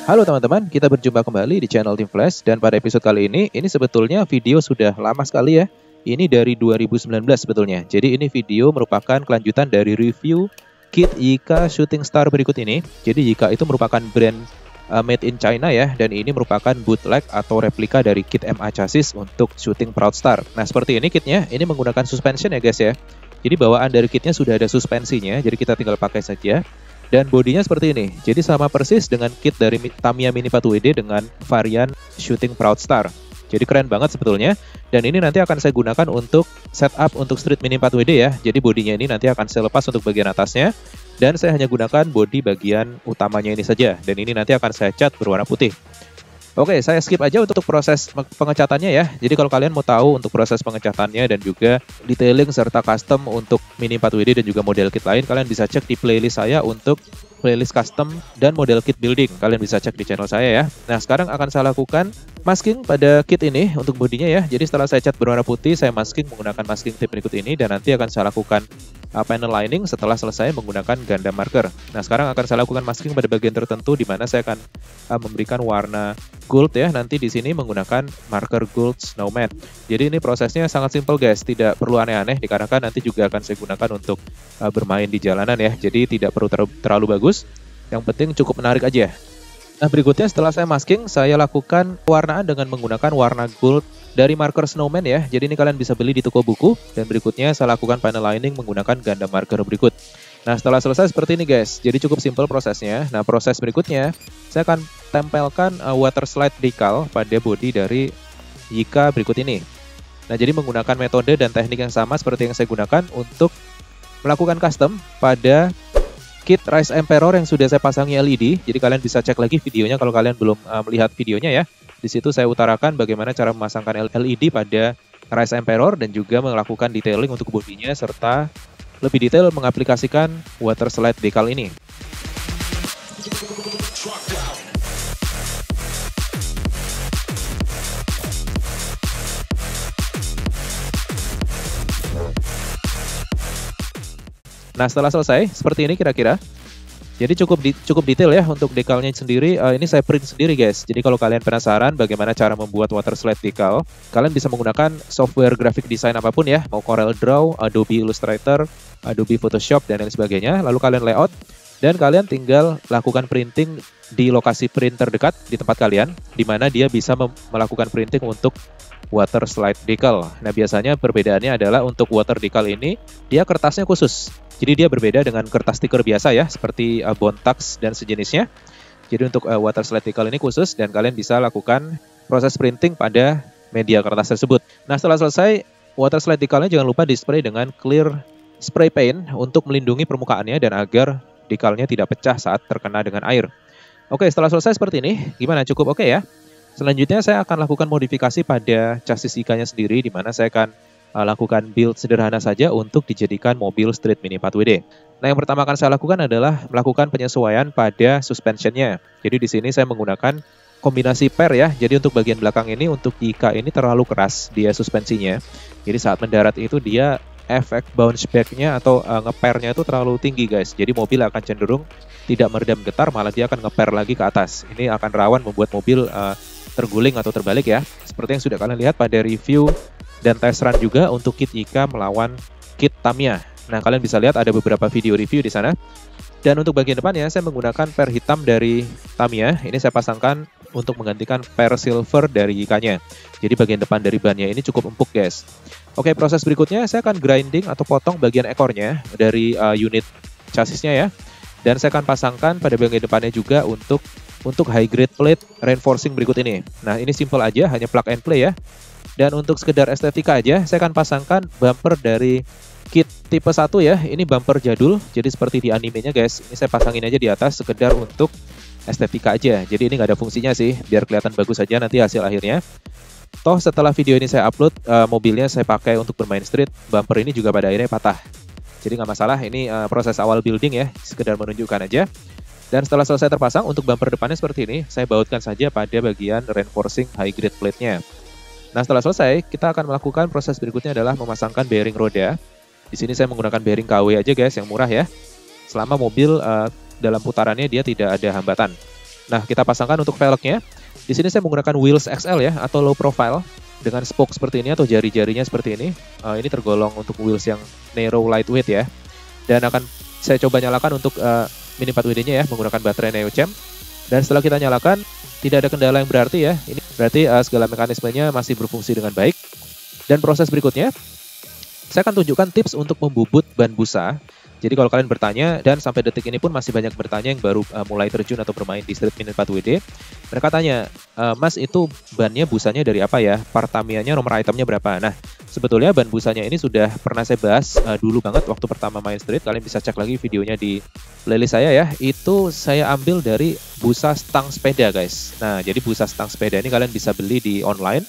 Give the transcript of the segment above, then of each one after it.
Halo teman-teman, kita berjumpa kembali di channel Team Flash dan pada episode kali ini sebetulnya video sudah lama sekali ya. Ini dari 2019 sebetulnya. Jadi ini video merupakan kelanjutan dari review kit Yika Shooting Star berikut ini. Jadi Yika itu merupakan brand made in China ya, dan ini merupakan bootleg atau replika dari kit MA chassis untuk Shooting Proud Star. Nah seperti ini kitnya, ini menggunakan suspension ya guys ya. Jadi bawaan dari kitnya sudah ada suspensinya, jadi kita tinggal pakai saja. Dan bodinya seperti ini, jadi sama persis dengan kit dari Tamiya Mini 4WD dengan varian Shooting Proud Star. Jadi keren banget sebetulnya. Dan ini nanti akan saya gunakan untuk setup untuk Street Mini 4WD ya. Jadi bodinya ini nanti akan saya lepas untuk bagian atasnya. Dan saya hanya gunakan bodi bagian utamanya ini saja. Dan ini nanti akan saya cat berwarna putih. Oke, saya skip aja untuk proses pengecatannya ya. Jadi kalau kalian mau tahu untuk proses pengecatannya dan juga detailing serta custom untuk Mini 4WD dan juga model kit lain, kalian bisa cek di playlist saya untuk playlist custom dan model kit building. Kalian bisa cek di channel saya ya. Nah, sekarang akan saya lakukan masking pada kit ini untuk bodinya ya. Jadi setelah saya cat berwarna putih, saya masking menggunakan masking tape berikut ini dan nanti akan saya lakukan panel lining setelah selesai menggunakan ganda marker. Nah, sekarang akan saya lakukan masking pada bagian tertentu di mana saya akan memberikan warna gold ya. Nanti di sini menggunakan marker gold snow matte. Jadi ini prosesnya sangat simple guys, tidak perlu aneh-aneh dikarenakan nanti juga akan saya gunakan untuk bermain di jalanan ya. Jadi tidak perlu terlalu bagus. Yang penting cukup menarik aja. Nah, berikutnya setelah saya masking, saya lakukan pewarnaan dengan menggunakan warna gold dari marker Snowman ya. Jadi ini kalian bisa beli di toko buku. Dan berikutnya saya lakukan panel lining menggunakan ganda marker berikut. Nah, setelah selesai seperti ini guys. Jadi cukup simple prosesnya. Nah, proses berikutnya saya akan tempelkan water slide decal pada bodi dari Yika berikut ini. Nah, jadi menggunakan metode dan teknik yang sama seperti yang saya gunakan untuk melakukan custom pada kit Rise Emperor yang sudah saya pasangi LED. Jadi kalian bisa cek lagi videonya kalau kalian belum melihat videonya ya. Di situ saya utarakan bagaimana cara memasangkan LED pada Rise Emperor dan juga melakukan detailing untuk bodinya serta lebih detail mengaplikasikan water slide decal ini. Nah, setelah selesai, seperti ini kira-kira. Jadi cukup detail ya untuk decalnya sendiri. Ini saya print sendiri guys. Jadi kalau kalian penasaran bagaimana cara membuat water slide decal, kalian bisa menggunakan software graphic design apapun ya. Mau Corel Draw, Adobe Illustrator, Adobe Photoshop, dan lain sebagainya. Lalu kalian layout, dan kalian tinggal lakukan printing di lokasi print terdekat di tempat kalian, di mana dia bisa melakukan printing untuk water slide decal. Nah, biasanya perbedaannya adalah untuk water decal ini, dia kertasnya khusus. Jadi dia berbeda dengan kertas stiker biasa ya, seperti Bontax dan sejenisnya. Jadi untuk water slide decal ini khusus dan kalian bisa lakukan proses printing pada media kertas tersebut. Nah, setelah selesai, water slide decalnya jangan lupa di-spray dengan clear spray paint untuk melindungi permukaannya dan agar decalnya tidak pecah saat terkena dengan air. Oke, setelah selesai seperti ini, gimana? Cukup oke ya? Selanjutnya saya akan lakukan modifikasi pada chassis Yika-nya sendiri, di mana saya akan lakukan build sederhana saja untuk dijadikan mobil Street Mini 4WD. Nah, yang pertama akan saya lakukan adalah melakukan penyesuaian pada suspensionnya. Jadi di sini saya menggunakan kombinasi per ya. Jadi untuk bagian belakang ini untuk Yika ini terlalu keras dia suspensinya. Jadi saat mendarat itu dia efek bounce back-nya atau ngepernya itu terlalu tinggi guys. Jadi mobil akan cenderung tidak meredam getar, malah dia akan ngeper lagi ke atas. Ini akan rawan membuat mobil terguling atau terbalik ya. Seperti yang sudah kalian lihat pada review dan test run juga untuk kit Yika melawan kit Tamiya. Nah, kalian bisa lihat ada beberapa video review di sana. Dan untuk bagian depannya saya menggunakan per hitam dari Tamiya. Ini saya pasangkan untuk menggantikan per silver dari Yika-nya. Jadi bagian depan dari bannya ini cukup empuk guys. Oke, proses berikutnya saya akan grinding atau potong bagian ekornya dari unit chassisnya ya. Dan saya akan pasangkan pada bagian depannya juga untuk high grade plate reinforcing berikut ini. Nah, ini simple aja, hanya plug and play ya. Dan untuk sekedar estetika aja, saya akan pasangkan bumper dari kit tipe 1 ya. Ini bumper jadul, jadi seperti di animenya guys. Ini saya pasangin aja di atas sekedar untuk estetika aja. Jadi ini nggak ada fungsinya sih, biar kelihatan bagus saja nanti hasil akhirnya. Toh setelah video ini saya upload, mobilnya saya pakai untuk bermain street, bumper ini juga pada akhirnya patah. Jadi nggak masalah, ini proses awal building ya, sekedar menunjukkan aja. Dan setelah selesai terpasang, untuk bumper depannya seperti ini, saya bautkan saja pada bagian reinforcing high grade plate-nya. Nah, setelah selesai, kita akan melakukan proses berikutnya adalah memasangkan bearing roda. Di sini saya menggunakan bearing KW aja guys, yang murah ya. Selama mobil dalam putarannya dia tidak ada hambatan. Nah, kita pasangkan untuk velgnya. Di sini saya menggunakan wheels XL ya, atau low profile dengan spoke seperti ini atau jari-jarinya seperti ini. Ini tergolong untuk wheels yang narrow lightweight ya. Dan akan saya coba nyalakan untuk Mini 4WD-nya ya, menggunakan baterai Neochem. Dan setelah kita nyalakan, tidak ada kendala yang berarti ya. Ini berarti segala mekanismenya masih berfungsi dengan baik. Dan proses berikutnya, saya akan tunjukkan tips untuk membubut ban busa. Jadi kalau kalian bertanya, dan sampai detik ini pun masih banyak bertanya yang baru mulai terjun atau bermain di Street Mini 4WD. Mereka tanya, Mas itu bannya busanya dari apa ya? Part Tamiya-nya nomor itemnya berapa? Nah, sebetulnya ban busanya ini sudah pernah saya bahas dulu banget waktu pertama main Street. Kalian bisa cek lagi videonya di playlist saya ya. Itu saya ambil dari busa stang sepeda guys. Nah, jadi busa stang sepeda ini kalian bisa beli di online.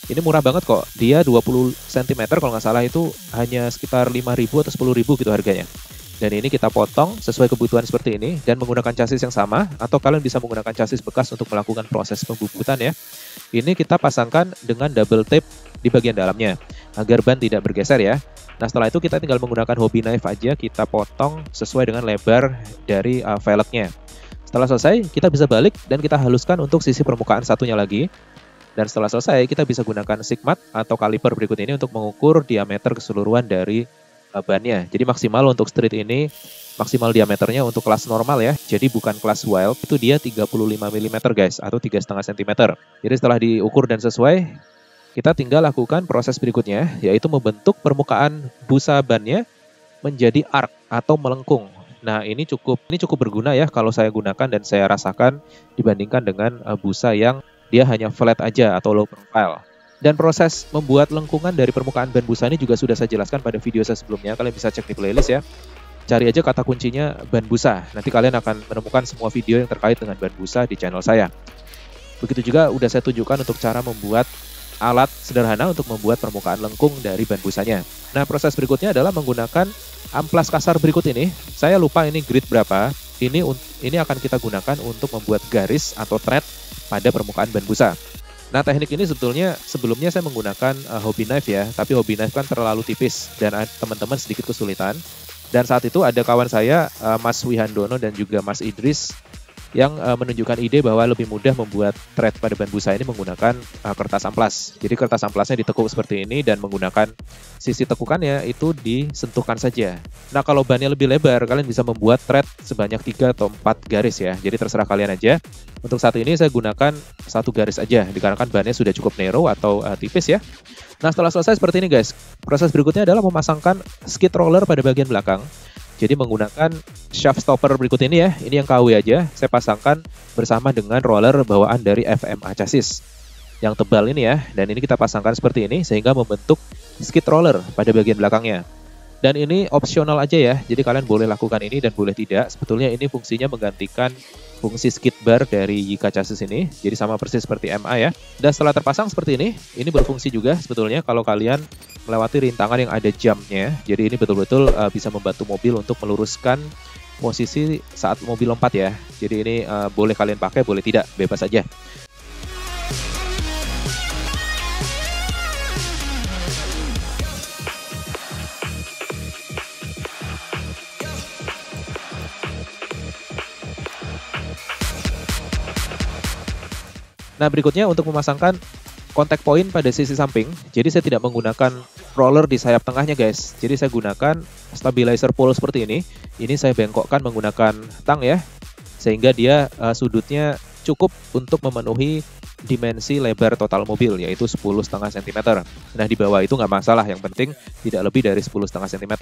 Ini murah banget kok, dia 20 cm kalau nggak salah itu hanya sekitar 5.000 atau 10.000 gitu harganya. Dan ini kita potong sesuai kebutuhan seperti ini dan menggunakan chassis yang sama, atau kalian bisa menggunakan chassis bekas untuk melakukan proses pembubutan ya. Ini kita pasangkan dengan double tape di bagian dalamnya, agar ban tidak bergeser ya. Nah setelah itu kita tinggal menggunakan hobby knife aja, kita potong sesuai dengan lebar dari velgnya. Setelah selesai, kita bisa balik dan kita haluskan untuk sisi permukaan satunya lagi. Dan setelah selesai, kita bisa gunakan sigmat atau kaliper berikut ini untuk mengukur diameter keseluruhan dari bannya. Jadi maksimal untuk street ini, maksimal diameternya untuk kelas normal ya. Jadi bukan kelas wild, itu dia 35 mm guys, atau 3,5 cm. Jadi setelah diukur dan sesuai, kita tinggal lakukan proses berikutnya, yaitu membentuk permukaan busa bannya menjadi arc atau melengkung. Nah ini cukup berguna ya kalau saya gunakan dan saya rasakan dibandingkan dengan busa yang dia hanya flat aja atau low profile. Dan proses membuat lengkungan dari permukaan ban busa ini juga sudah saya jelaskan pada video saya sebelumnya. Kalian bisa cek di playlist ya. Cari aja kata kuncinya ban busa. Nanti kalian akan menemukan semua video yang terkait dengan ban busa di channel saya. Begitu juga udah saya tunjukkan untuk cara membuat alat sederhana untuk membuat permukaan lengkung dari ban busanya. Nah proses berikutnya adalah menggunakan amplas kasar berikut ini. Saya lupa ini grid berapa. Ini akan kita gunakan untuk membuat garis atau thread pada permukaan ban busa. Nah teknik ini sebelumnya saya menggunakan hobby knife ya, tapi hobby knife kan terlalu tipis dan teman-teman sedikit kesulitan. Dan saat itu ada kawan saya, Mas Wihandono dan juga Mas Idris, yang menunjukkan ide bahwa lebih mudah membuat thread pada ban busa ini menggunakan kertas amplas. Jadi kertas amplasnya ditekuk seperti ini dan menggunakan sisi tekukannya itu disentuhkan saja. Nah kalau bannya lebih lebar, kalian bisa membuat thread sebanyak 3 atau 4 garis ya. Jadi terserah kalian aja. Untuk saat ini saya gunakan 1 garis aja, dikarenakan bannya sudah cukup narrow atau tipis ya. Nah setelah selesai seperti ini guys, proses berikutnya adalah memasangkan skid roller pada bagian belakang. Jadi menggunakan shaft stopper berikut ini ya, ini yang KW aja, saya pasangkan bersama dengan roller bawaan dari FMA chassis. Yang tebal ini ya, dan ini kita pasangkan seperti ini sehingga membentuk skid roller pada bagian belakangnya. Dan ini opsional aja ya, jadi kalian boleh lakukan ini dan boleh tidak. Sebetulnya ini fungsinya menggantikan fungsi skid bar dari Yika chassis ini, jadi sama persis seperti MA ya. Dan setelah terpasang seperti ini berfungsi juga sebetulnya kalau kalian melewati rintangan yang ada jamnya. Jadi ini betul-betul bisa membantu mobil untuk meluruskan posisi saat mobil lompat ya. Jadi ini boleh kalian pakai, boleh tidak, bebas aja. Nah berikutnya untuk memasangkan contact point pada sisi samping. Jadi saya tidak menggunakan roller di sayap tengahnya guys. Jadi saya gunakan stabilizer pole seperti ini. Ini saya bengkokkan menggunakan tang ya. Sehingga dia sudutnya cukup untuk memenuhi dimensi lebar total mobil, yaitu 10,5 cm. Nah di bawah itu nggak masalah, yang penting tidak lebih dari 10,5 cm.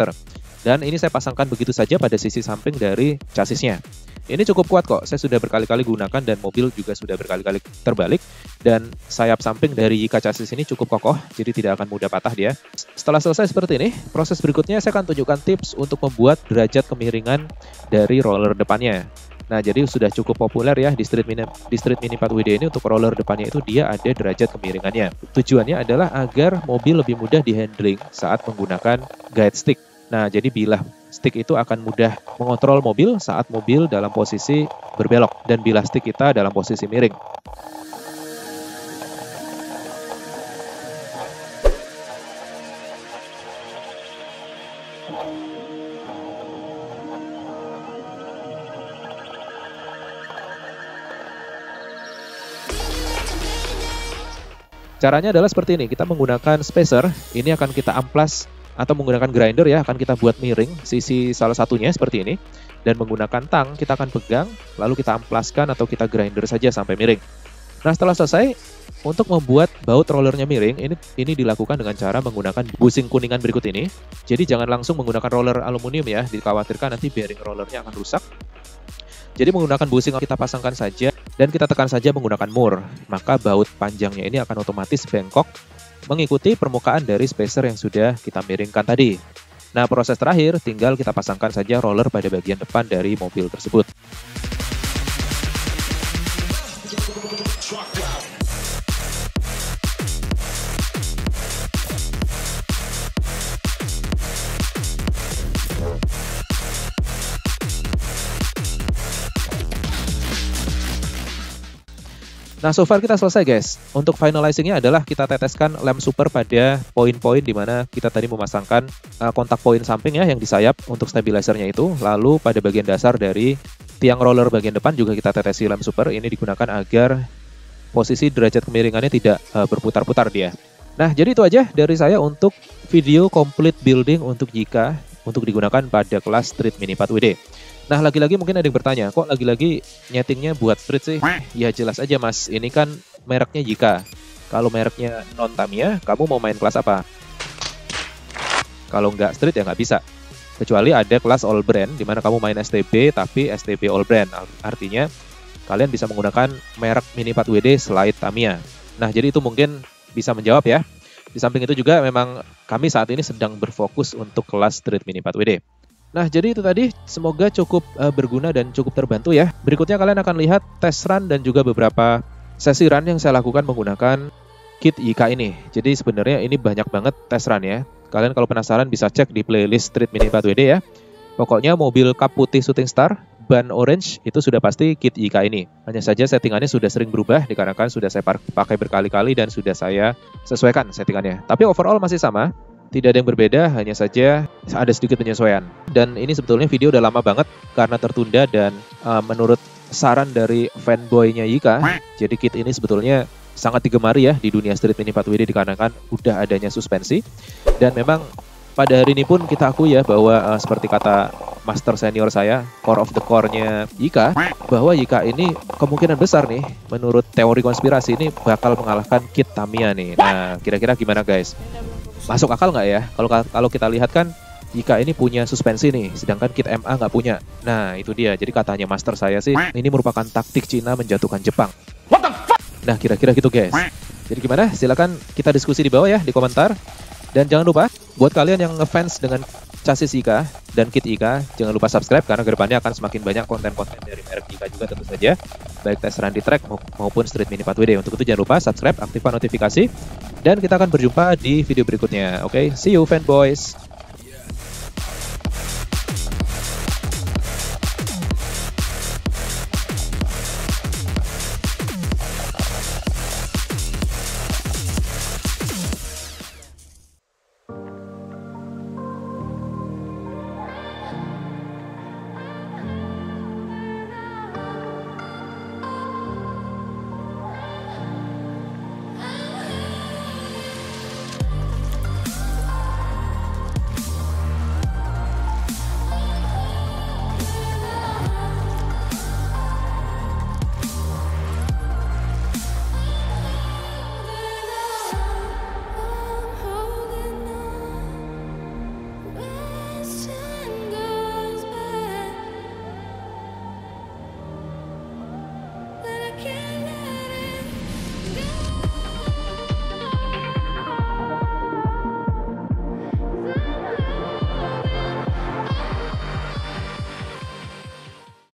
Dan ini saya pasangkan begitu saja pada sisi samping dari chassisnya. Ini cukup kuat kok, saya sudah berkali-kali gunakan dan mobil juga sudah berkali-kali terbalik. Dan sayap samping dari Yika chassis ini cukup kokoh, jadi tidak akan mudah patah dia. Setelah selesai seperti ini, proses berikutnya saya akan tunjukkan tips untuk membuat derajat kemiringan dari roller depannya. Nah jadi sudah cukup populer ya di Street Mini 4WD ini, untuk roller depannya itu dia ada derajat kemiringannya. Tujuannya adalah agar mobil lebih mudah dihandling saat menggunakan guide stick. Nah jadi bilah stick itu akan mudah mengontrol mobil saat mobil dalam posisi berbelok dan bilah stick kita dalam posisi miring. Caranya adalah seperti ini, kita menggunakan spacer, ini akan kita amplas atau menggunakan grinder ya, akan kita buat miring sisi salah satunya seperti ini. Dan menggunakan tang, kita akan pegang, lalu kita amplaskan atau kita grinder saja sampai miring. Nah setelah selesai, untuk membuat baut rollernya miring, ini dilakukan dengan cara menggunakan busing kuningan berikut ini. Jadi jangan langsung menggunakan roller aluminium ya, dikhawatirkan nanti bearing rollernya akan rusak. Jadi menggunakan busing kita pasangkan saja dan kita tekan saja menggunakan mur. Maka baut panjangnya ini akan otomatis bengkok mengikuti permukaan dari spacer yang sudah kita miringkan tadi. Nah proses terakhir tinggal kita pasangkan saja roller pada bagian depan dari mobil tersebut. Nah, so far kita selesai guys. Untuk finalizingnya adalah kita teteskan lem super pada poin-poin di mana kita tadi memasangkan kontak poin samping ya yang di sayap untuk stabilizernya itu. Lalu pada bagian dasar dari tiang roller bagian depan juga kita tetesi lem super. Ini digunakan agar posisi derajat kemiringannya tidak berputar-putar dia. Nah, jadi itu aja dari saya untuk video complete building untuk Yika untuk digunakan pada kelas Street Mini 4WD. Nah, lagi-lagi mungkin ada yang bertanya, kok lagi-lagi nyetingnya buat street sih? Ya jelas aja mas, ini kan mereknya Yika. Kalau mereknya non Tamiya, kamu mau main kelas apa? Kalau nggak street ya nggak bisa. Kecuali ada kelas all brand, di mana kamu main STB tapi STB all brand. Artinya kalian bisa menggunakan merek Mini 4WD selain Tamiya. Nah, jadi itu mungkin bisa menjawab ya. Di samping itu juga memang kami saat ini sedang berfokus untuk kelas Street Mini 4WD. Nah, jadi itu tadi, semoga cukup berguna dan cukup terbantu ya. Berikutnya kalian akan lihat test run dan juga beberapa sesi run yang saya lakukan menggunakan kit Yika ini. Jadi sebenarnya ini banyak banget test run ya. Kalian kalau penasaran bisa cek di playlist Street Mini 4WD ya. Pokoknya mobil kap putih Shooting Star, ban orange, itu sudah pasti kit Yika ini. Hanya saja settingannya sudah sering berubah dikarenakan sudah saya pakai berkali-kali dan sudah saya sesuaikan settingannya. Tapi overall masih sama. Tidak ada yang berbeda, hanya saja ada sedikit penyesuaian. Dan ini sebetulnya video udah lama banget karena tertunda dan menurut saran dari fanboy-nya Yika, jadi kit ini sebetulnya sangat digemari ya di dunia Street Mini 4WD dikarenakan udah adanya suspensi. Dan memang pada hari ini pun kita akui ya bahwa seperti kata master senior saya, core of the core-nya Yika, bahwa Yika ini kemungkinan besar nih menurut teori konspirasi ini bakal mengalahkan kit Tamiya nih. Nah, kira-kira gimana guys? Masuk akal nggak ya? Kalau kita lihat kan Yika ini punya suspensi nih, sedangkan kit MA nggak punya. Nah itu dia, jadi katanya master saya sih ini merupakan taktik Cina menjatuhkan Jepang. What the fuck? Nah kira-kira gitu guys. Jadi gimana? Silakan kita diskusi di bawah ya, di komentar. Dan jangan lupa, buat kalian yang ngefans dengan chassis Yika dan kit Yika, jangan lupa subscribe karena kedepannya akan semakin banyak konten-konten dari merek Yika juga tentu saja. Baik tes run di track maupun Street Mini 4WD. Untuk itu jangan lupa subscribe, aktifkan notifikasi. Dan kita akan berjumpa di video berikutnya. Oke, see you fanboys.